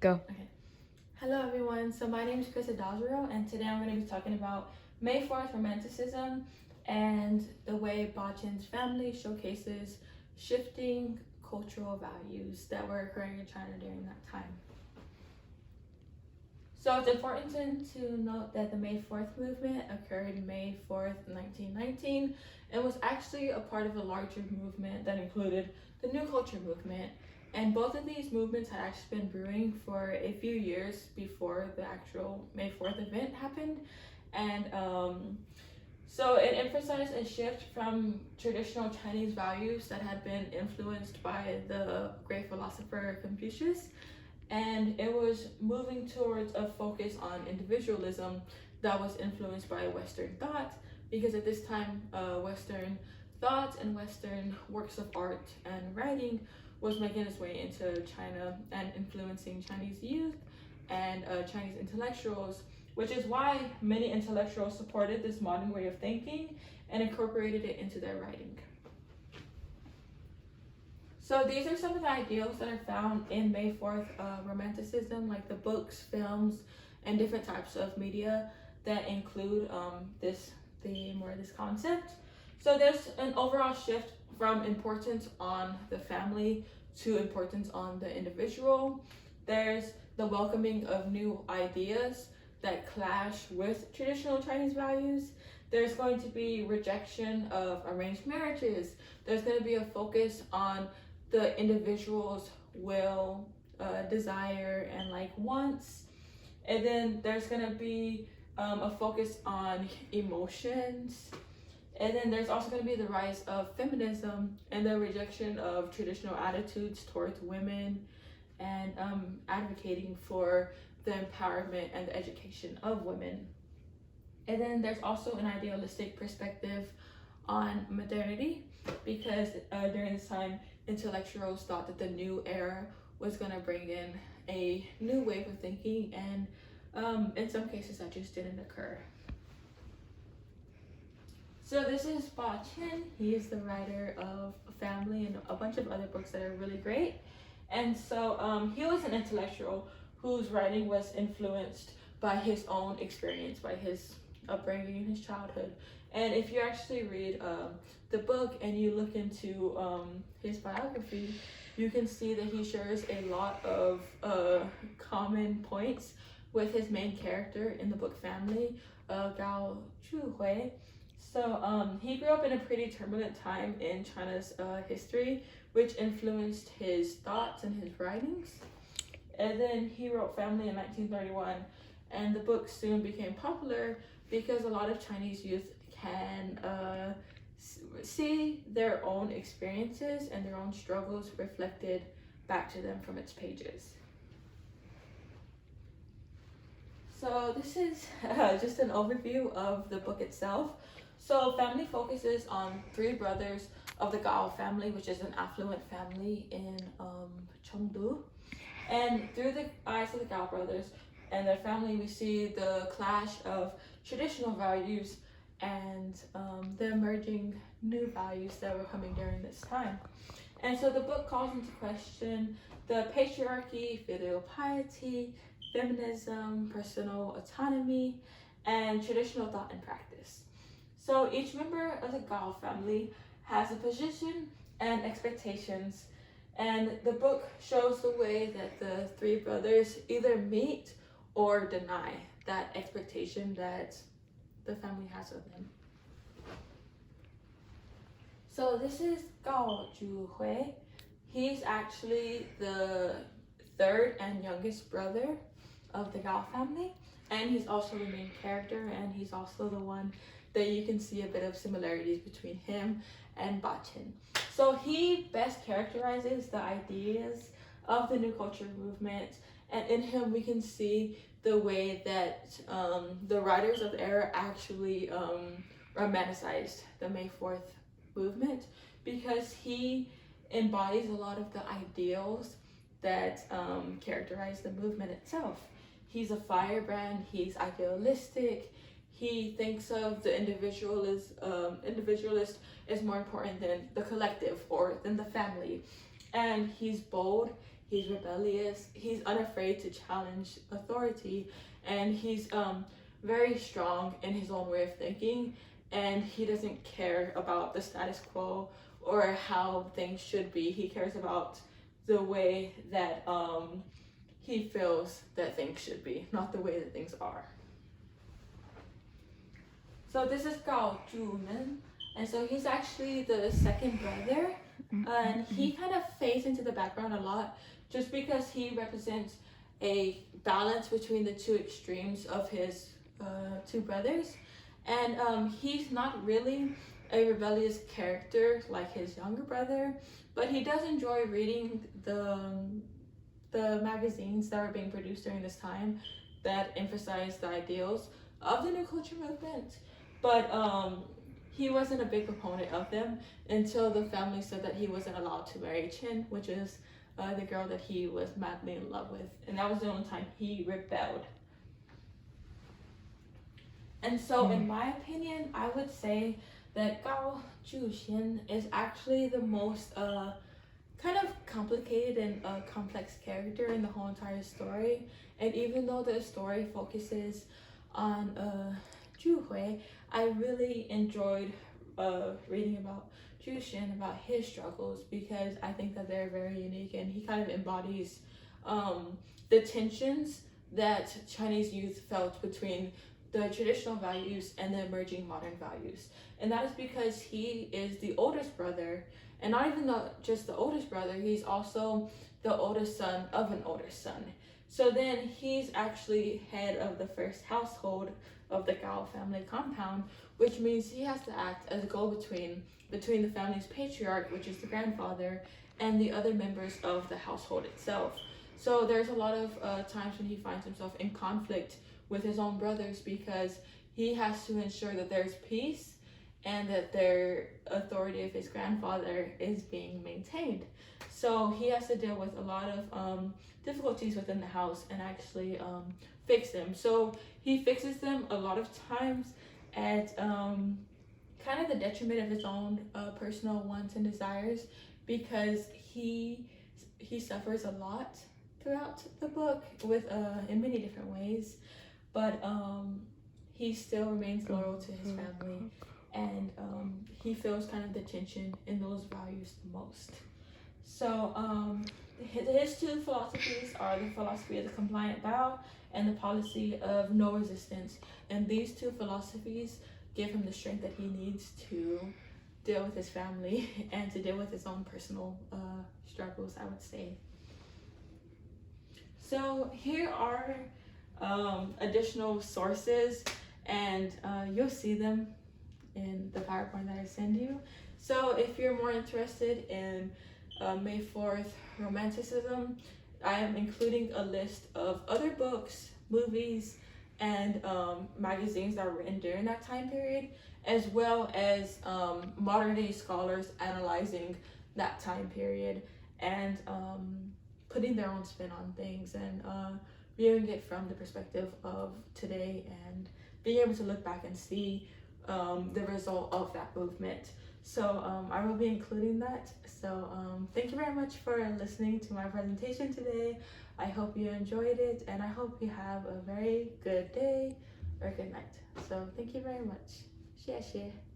Go. Okay. Hello, everyone. So my name is Krista Dalzero, and today I'm going to be talking about May 4th Romanticism and the way Bachin's family showcases shifting cultural values that were occurring in China during that time. So it's important to note that the May 4th movement occurred May 4th, 1919, and was actually a part of a larger movement that included the New Culture movement. And both of these movements had actually been brewing for a few years before the actual May 4th event happened. And so it emphasized a shift from traditional Chinese values that had been influenced by the great philosopher Confucius, and it was moving towards a focus on individualism that was influenced by Western thought, because at this time, Western thought and Western works of art and writing was making its way into China and influencing Chinese youth and Chinese intellectuals, which is why many intellectuals supported this modern way of thinking and incorporated it into their writing. So these are some of the ideals that are found in May 4th Romanticism, like the books, films, and different types of media that include this theme or this concept. So there's an overall shift from importance on the family to importance on the individual. There's the welcoming of new ideas that clash with traditional Chinese values. There's going to be rejection of arranged marriages. There's going to be a focus on the individual's will, desire, and like wants. And then there's gonna be a focus on emotions. And then there's also gonna be the rise of feminism and the rejection of traditional attitudes towards women, and advocating for the empowerment and the education of women. And then there's also an idealistic perspective on modernity, because during this time, intellectuals thought that the new era was going to bring in a new wave of thinking, and in some cases that just didn't occur. So this is Bachin. He is the writer of Family and a bunch of other books that are really great. And so he was an intellectual whose writing was influenced by his own experience, by his upbringing in his childhood. And if you actually read the book and you look into his biography, you can see that he shares a lot of common points with his main character in the book Family, Gao Zhuhui. So he grew up in a pretty turbulent time in China's history, which influenced his thoughts and his writings. And then he wrote Family in 1931, and the book soon became popular because a lot of Chinese youth can see their own experiences and their own struggles reflected back to them from its pages. So this is just an overview of the book itself. So Family focuses on three brothers of the Gao family, which is an affluent family in Chengdu. And through the eyes of the Gao brothers and their family, we see the clash of traditional values and the emerging new values that were coming during this time. And so the book calls into question the patriarchy, filial piety, feminism, personal autonomy, and traditional thought and practice. So each member of the Gao family has a position and expectations, and the book shows the way that the three brothers either meet or deny that expectation that the family has of them. So this is Gao Zhuhui. He's actually the third and youngest brother of the Gao family, and he's also the main character, and he's also the one that you can see a bit of similarities between him and Bachin. So he best characterizes the ideas of the New Culture movement, and in him we can see the way that the writers of the era actually romanticized the May 4th movement, because he embodies a lot of the ideals that characterize the movement itself. He's a firebrand, he's idealistic, he thinks of the individualist is more important than the collective or than the family. And he's bold, he's rebellious, he's unafraid to challenge authority, and he's very strong in his own way of thinking, and he doesn't care about the status quo or how things should be. He cares about the way that he feels that things should be, not the way that things are. So this is Gao Zhumen, and so he's actually the second brother, and he kind of fades into the background a lot just because he represents a balance between the two extremes of his two brothers, and he's not really a rebellious character like his younger brother, but he does enjoy reading the magazines that were being produced during this time that emphasized the ideals of the New Culture movement. But he wasn't a big proponent of them until the family said that he wasn't allowed to marry Chen, which is the girl that he was madly in love with. And that was the only time he rebelled. And so, in my opinion, I would say that Gao Zhuxian is actually the most kind of complicated and complex character in the whole entire story. And even though the story focuses on Zhu Hui, I really enjoyed reading about Zhu Xin, about his struggles, because I think that they're very unique, and he kind of embodies the tensions that Chinese youth felt between the traditional values and the emerging modern values. And that is because he is the oldest brother, and not even just the oldest brother, he's also the oldest son of an older son. So then he's actually head of the first household of the Gao family compound, which means he has to act as a go-between between the family's patriarch, which is the grandfather, and the other members of the household itself. So there's a lot of times when he finds himself in conflict with his own brothers because he has to ensure that there's peace and that their authority of his grandfather is being maintained. So he has to deal with a lot of difficulties within the house and actually fix them. So he fixes them a lot of times at kind of the detriment of his own personal wants and desires, because he suffers a lot throughout the book with in many different ways, but he still remains loyal to his family, and he feels kind of the tension in those values the most. So his two philosophies are the philosophy of the compliant Bao and the policy of no resistance, and these two philosophies give him the strength that he needs to deal with his family and to deal with his own personal struggles, I would say. So here are additional sources, and you'll see them in the PowerPoint that I send you. So if you're more interested in May 4th Romanticism, I am including a list of other books, movies, and magazines that were written during that time period, as well as modern day scholars analyzing that time period and putting their own spin on things and viewing it from the perspective of today and being able to look back and see the result of that movement. So I will be including that. So thank you very much for listening to my presentation today. I hope you enjoyed it, and I hope you have a very good day or good night. So thank you very much. 谢谢。